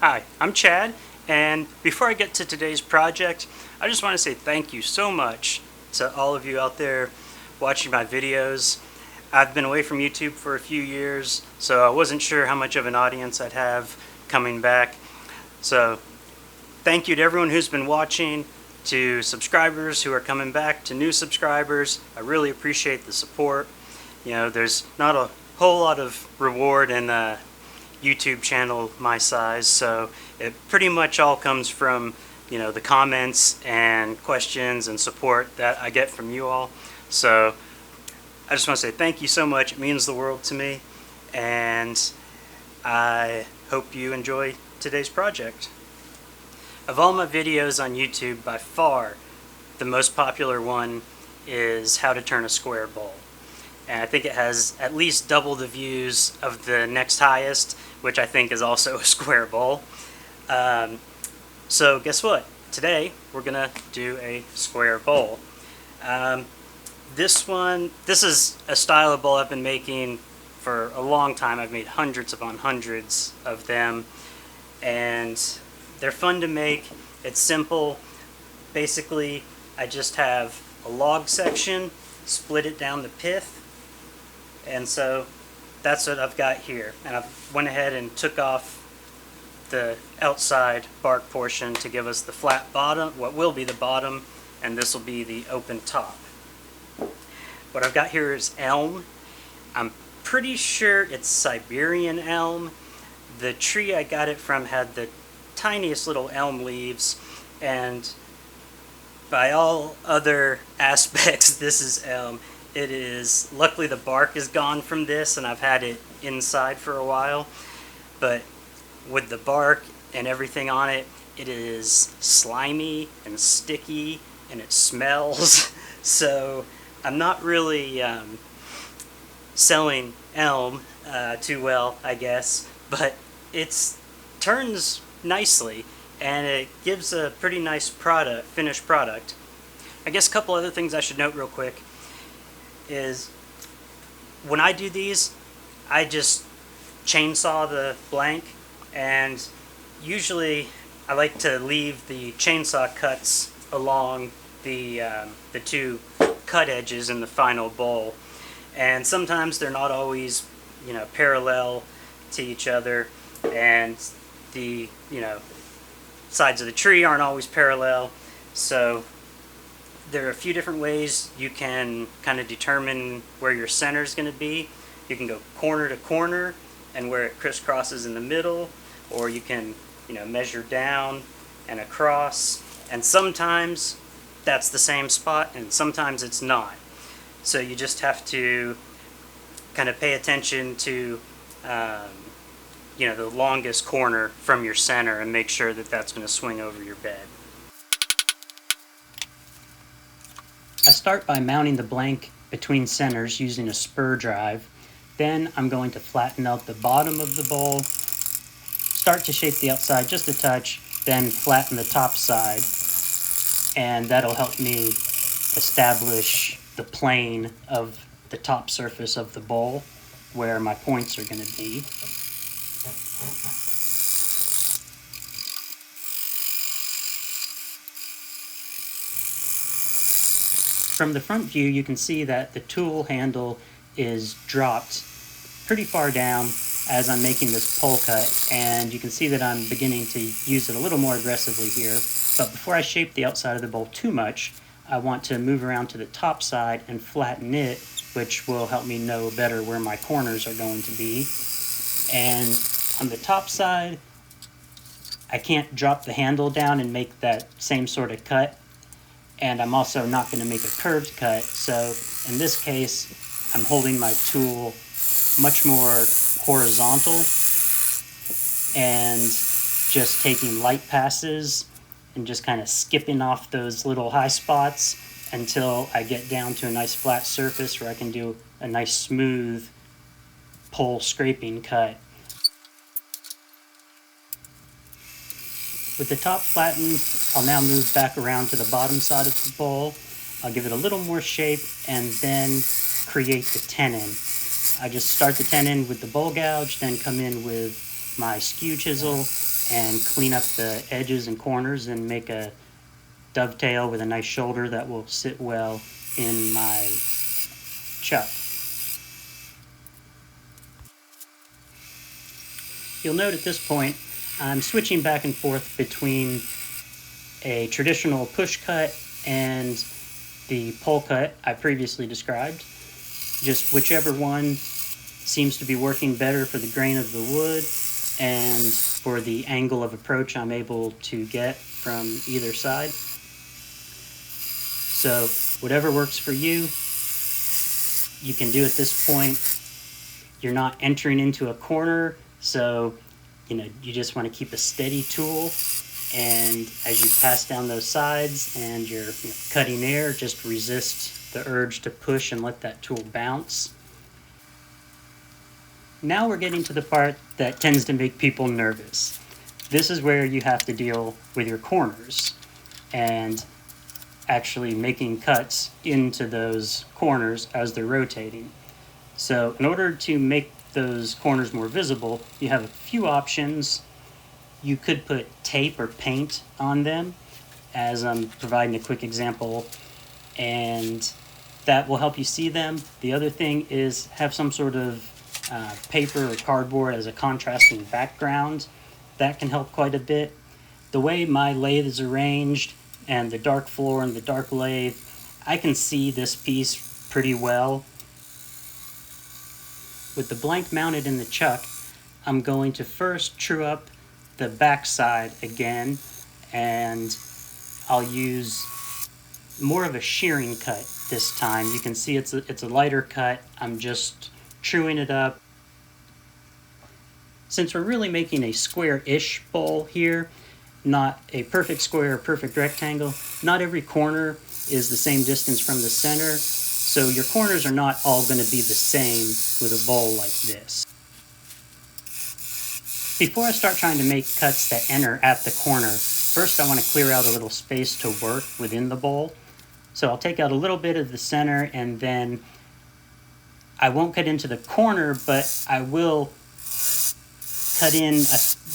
Hi, I'm Chad, and before I get to today's project, I just want to say thank you so much to all of you out there watching my videos. I've been away from YouTube for a few years, so I wasn't sure how much of an audience I'd have coming back. So thank you to everyone who's been watching, to subscribers who are coming back, to new subscribers. I really appreciate the support. You know, there's not a whole lot of reward in YouTube channel my size, so it pretty much all comes from, the comments and questions and support that I get from you all. So I just want to say thank you so much. It means the world to me, and I hope you enjoy today's project. Of all my videos on YouTube, by far the most popular one is how to turn a square bowl. And I think it has at least double the views of the next highest, which I think is also a square bowl. So guess what? Today we're gonna do a square bowl. This is a style of bowl I've been making for a long time. I've made hundreds upon hundreds of them, and they're fun to make. It's simple. Basically, I just have a log section, split it down the pith, and so that's what I've got here. And I went ahead and took off the outside bark portion to give us the flat bottom, what will be the bottom, and this will be the open top. What I've got here is elm. I'm pretty sure it's Siberian elm. The tree I got it from had the tiniest little elm leaves, and by all other aspects, this is elm. It is, luckily the bark is gone from this, and I've had it inside for a while, but with the bark and everything on it, it is slimy and sticky, and it smells. So I'm not really selling elm too well, I guess, but it turns nicely, and it gives a pretty nice finished product. I guess a couple other things I should note real quick is when I do these, I just chainsaw the blank, and usually I like to leave the chainsaw cuts along the two cut edges in the final bowl, and sometimes they're not always parallel to each other, and the sides of the tree aren't always parallel. So there are a few different ways you can kind of determine where your center is going to be. You can go corner to corner and where it crisscrosses in the middle, or you can measure down and across, and sometimes that's the same spot and sometimes it's not. So you just have to kind of pay attention to the longest corner from your center and make sure that that's going to swing over your bed. I start by mounting the blank between centers using a spur drive. Then I'm going to flatten out the bottom of the bowl, start to shape the outside just a touch, then flatten the top side, and that'll help me establish the plane of the top surface of the bowl where my points are going to be. From the front view, you can see that the tool handle is dropped pretty far down as I'm making this pole cut, and you can see that I'm beginning to use it a little more aggressively here. But before I shape the outside of the bowl too much, I want to move around to the top side and flatten it, which will help me know better where my corners are going to be. And on the top side, I can't drop the handle down and make that same sort of cut, and I'm also not going to make a curved cut, so in this case I'm holding my tool much more horizontal and just taking light passes and just kind of skipping off those little high spots until I get down to a nice flat surface where I can do a nice smooth pole scraping cut. With the top flattened, I'll now move back around to the bottom side of the bowl. I'll give it a little more shape and then create the tenon. I just start the tenon with the bowl gouge, then come in with my skew chisel and clean up the edges and corners and make a dovetail with a nice shoulder that will sit well in my chuck. You'll note at this point I'm switching back and forth between a traditional push cut and the pole cut I previously described. Just whichever one seems to be working better for the grain of the wood and for the angle of approach I'm able to get from either side. So whatever works for you, you can do at this point. You're not entering into a corner, so you just want to keep a steady tool, and as you pass down those sides and you're cutting air, just resist the urge to push and let that tool bounce. Now we're getting to the part that tends to make people nervous. This is where you have to deal with your corners and actually making cuts into those corners as they're rotating. So in order to make those corners more visible, you have a few options. You could put tape or paint on them, as I'm providing a quick example, and that will help you see them. The other thing is have some sort of paper or cardboard as a contrasting background. That can help quite a bit. The way my lathe is arranged and the dark floor and the dark lathe, I can see this piece pretty well. With the blank mounted in the chuck, I'm going to first true up the back side again, and I'll use more of a shearing cut this time. You can see it's a lighter cut. I'm just truing it up. Since we're really making a square-ish bowl here, not a perfect square or perfect rectangle, not every corner is the same distance from the center, so your corners are not all going to be the same with a bowl like this. Before I start trying to make cuts that enter at the corner, first I want to clear out a little space to work within the bowl. So I'll take out a little bit of the center, and then I won't cut into the corner, but I will cut in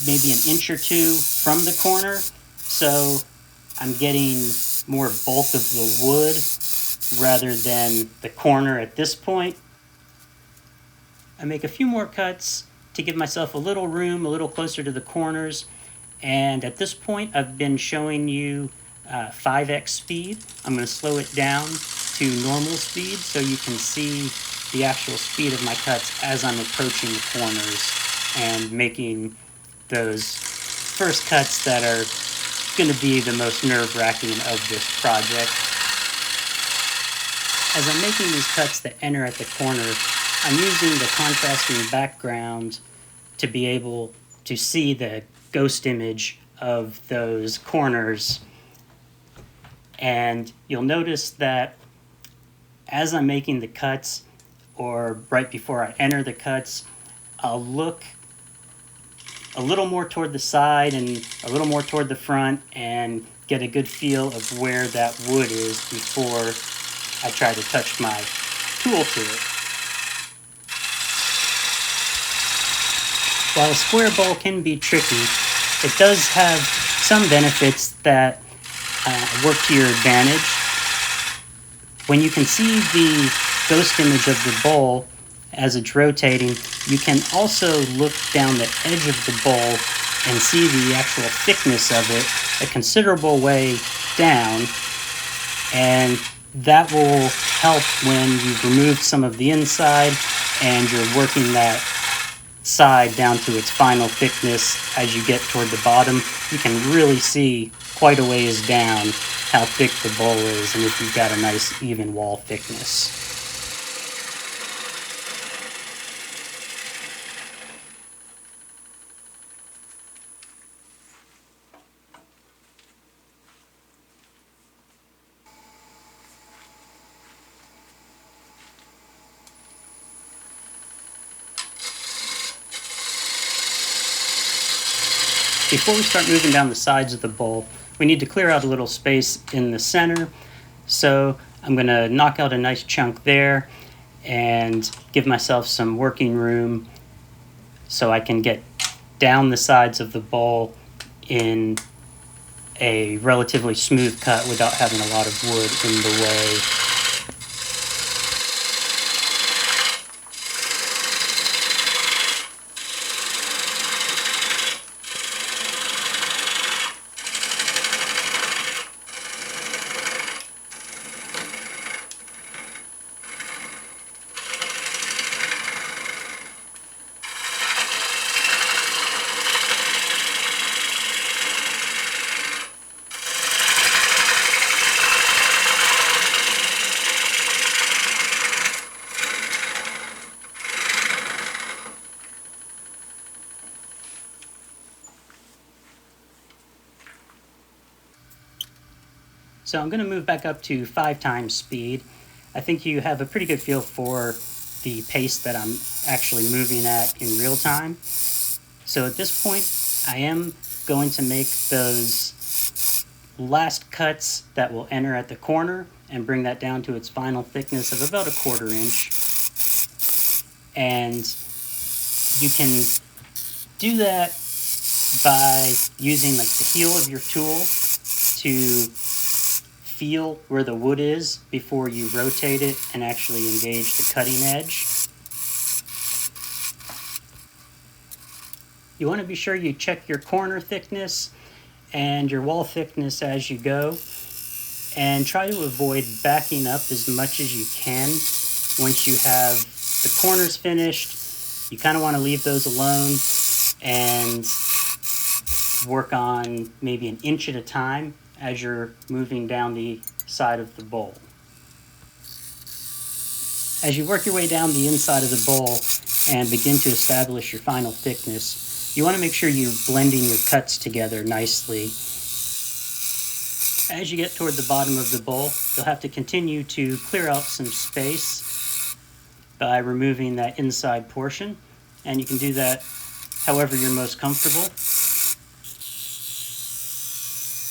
maybe an inch or two from the corner, so I'm getting more bulk of the wood rather than the corner at this point. I make a few more cuts to give myself a little room, a little closer to the corners, and at this point I've been showing you 5x speed. I'm going to slow it down to normal speed so you can see the actual speed of my cuts as I'm approaching the corners and making those first cuts that are going to be the most nerve-wracking of this project. As I'm making these cuts that enter at the corner, I'm using the contrasting background to be able to see the ghost image of those corners. And you'll notice that as I'm making the cuts, or right before I enter the cuts, I'll look a little more toward the side and a little more toward the front and get a good feel of where that wood is before I try to touch my tool to it. While a square bowl can be tricky, it does have some benefits that work to your advantage. When you can see the ghost image of the bowl as it's rotating, you can also look down the edge of the bowl and see the actual thickness of it a considerable way down, and that will help when you've removed some of the inside and you're working that side down to its final thickness. As you get toward the bottom, you can really see quite a ways down how thick the bowl is and if you've got a nice even wall thickness. Before we start moving down the sides of the bowl, we need to clear out a little space in the center. So I'm going to knock out a nice chunk there and give myself some working room so I can get down the sides of the bowl in a relatively smooth cut without having a lot of wood in the way. So I'm going to move back up to 5 times speed. I think you have a pretty good feel for the pace that I'm actually moving at in real time. So at this point, I am going to make those last cuts that will enter at the corner and bring that down to its final thickness of about 1/4 inch. And you can do that by using like the heel of your tool to feel where the wood is before you rotate it and actually engage the cutting edge. You want to be sure you check your corner thickness and your wall thickness as you go, and try to avoid backing up as much as you can. Once you have the corners finished, you kind of want to leave those alone and work on maybe 1 inch at a time as you're moving down the side of the bowl. As you work your way down the inside of the bowl and begin to establish your final thickness, you want to make sure you're blending your cuts together nicely. As you get toward the bottom of the bowl, you'll have to continue to clear out some space by removing that inside portion, and you can do that however you're most comfortable.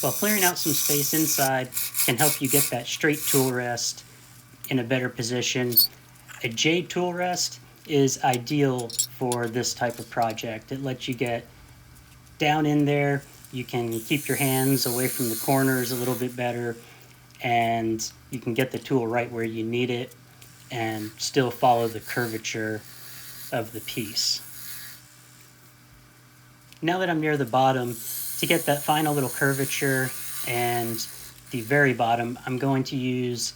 While clearing out some space inside can help you get that straight tool rest in a better position. A J tool rest is ideal for this type of project. It lets you get down in there. You can keep your hands away from the corners a little bit better, and you can get the tool right where you need it and still follow the curvature of the piece. Now that I'm near the bottom, to get that final little curvature and the very bottom, I'm going to use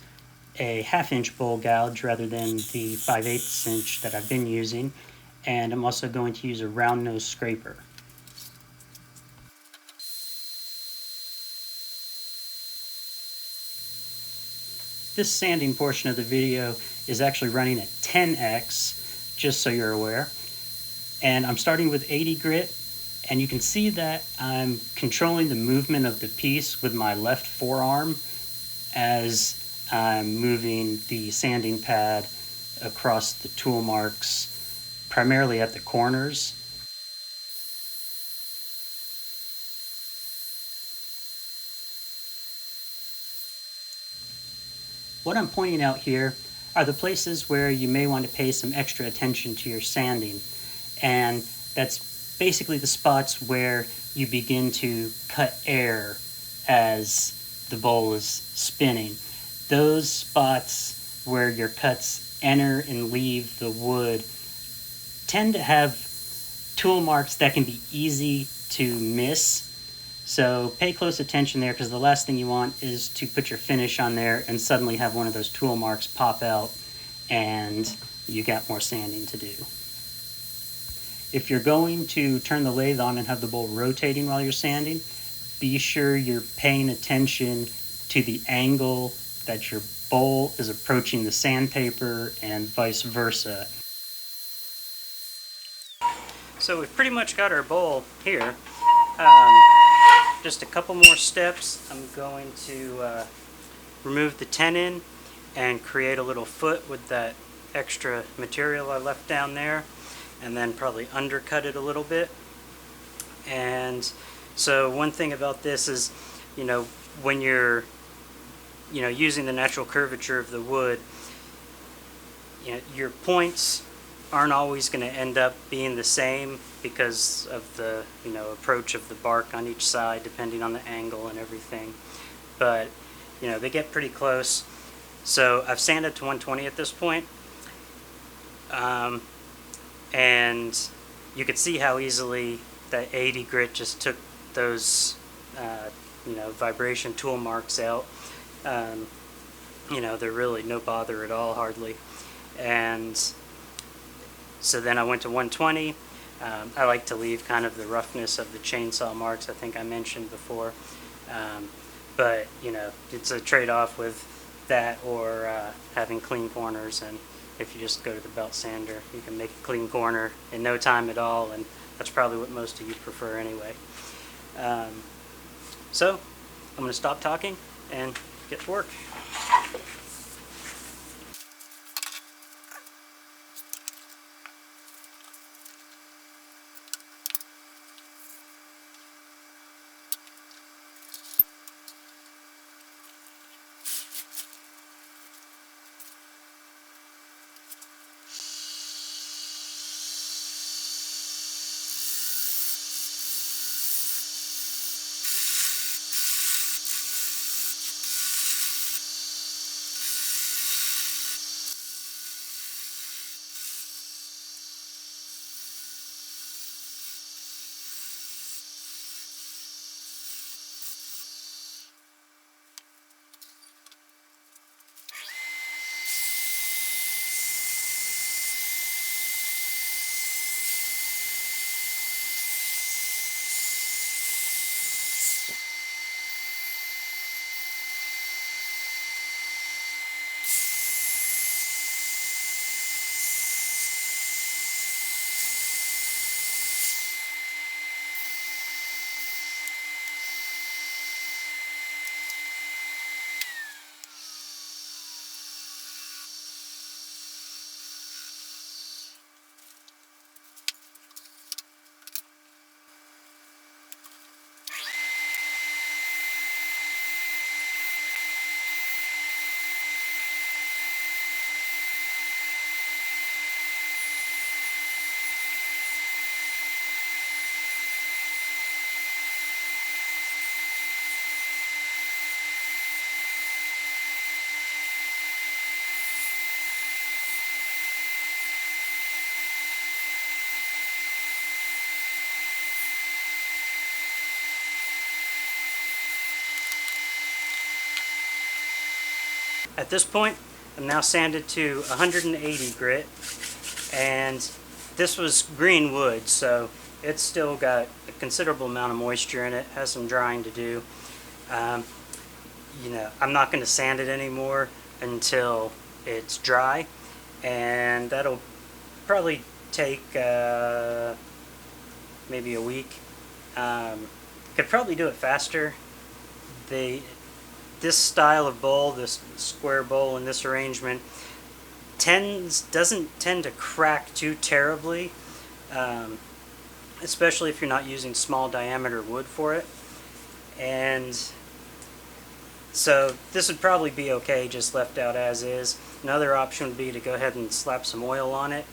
a 1/2 inch bowl gouge rather than the 5/8 inch that I've been using, and I'm also going to use a round nose scraper. This sanding portion of the video is actually running at 10x, just so you're aware, and I'm starting with 80 grit. And you can see that I'm controlling the movement of the piece with my left forearm as I'm moving the sanding pad across the tool marks, primarily at the corners. What I'm pointing out here are the places where you may want to pay some extra attention to your sanding, and that's basically the spots where you begin to cut air as the bowl is spinning. Those spots where your cuts enter and leave the wood tend to have tool marks that can be easy to miss. So pay close attention there, because the last thing you want is to put your finish on there and suddenly have one of those tool marks pop out and you got more sanding to do. If you're going to turn the lathe on and have the bowl rotating while you're sanding, be sure you're paying attention to the angle that your bowl is approaching the sandpaper and vice versa. So we've pretty much got our bowl here. Just a couple more steps. I'm going to remove the tenon and create a little foot with that extra material I left down there, and then probably undercut it a little bit. And so one thing about this is, when you're using the natural curvature of the wood, your points aren't always going to end up being the same because of the approach of the bark on each side, depending on the angle and everything. But they get pretty close. So I've sanded to 120 at this point. And you could see how easily that 80 grit just took those vibration tool marks out. They're really no bother at all, hardly. And so then I went to 120. I like to leave kind of the roughness of the chainsaw marks, I think I mentioned before. But it's a trade-off with that or having clean corners. And if you just go to the belt sander, you can make a clean corner in no time at all, and that's probably what most of you prefer anyway. So I'm going to stop talking and get to work. At this point, I'm now sanded to 180 grit, and this was green wood, so it's still got a considerable amount of moisture in it, has some drying to do. I'm not going to sand it anymore until it's dry, and that'll probably take maybe a week. Could probably do it faster. This style of bowl, this square bowl in this arrangement, doesn't tend to crack too terribly, especially if you're not using small diameter wood for it. And so this would probably be okay just left out as is. Another option would be to go ahead and slap some oil on it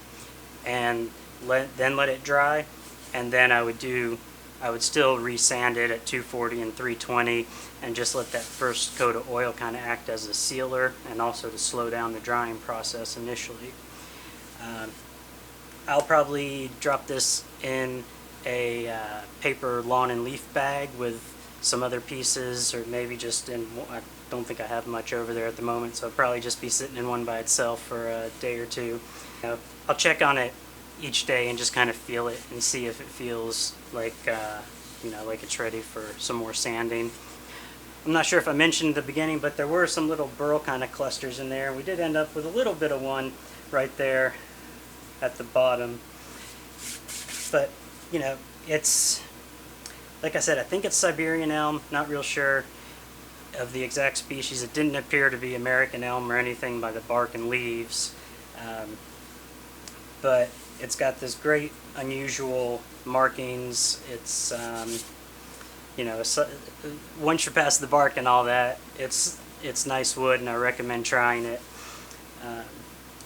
and then let it dry, and then I would still resand it at 240 and 320 and just let that first coat of oil kind of act as a sealer and also to slow down the drying process initially. I'll probably drop this in a paper lawn and leaf bag with some other pieces, or maybe just I don't think I have much over there at the moment, so I'll probably just be sitting in one by itself for a day or two. I'll check on it each day and just kind of feel it and see if it feels like like it's ready for some more sanding. I'm not sure if I mentioned at the beginning, but there were some little burl kind of clusters in there. We did end up with a little bit of one right there at the bottom, but it's, like I said, I think it's Siberian elm, not real sure of the exact species. It didn't appear to be American elm or anything by the bark and leaves, but it's got this great unusual markings. It's once you're past the bark and all that, it's nice wood, and I recommend trying it.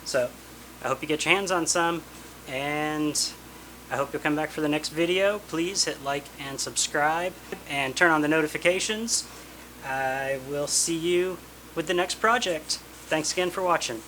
So I hope you get your hands on some. and I hope you'll come back for the next video. Please hit like and subscribe and turn on the notifications. I will see you with the next project. Thanks again for watching.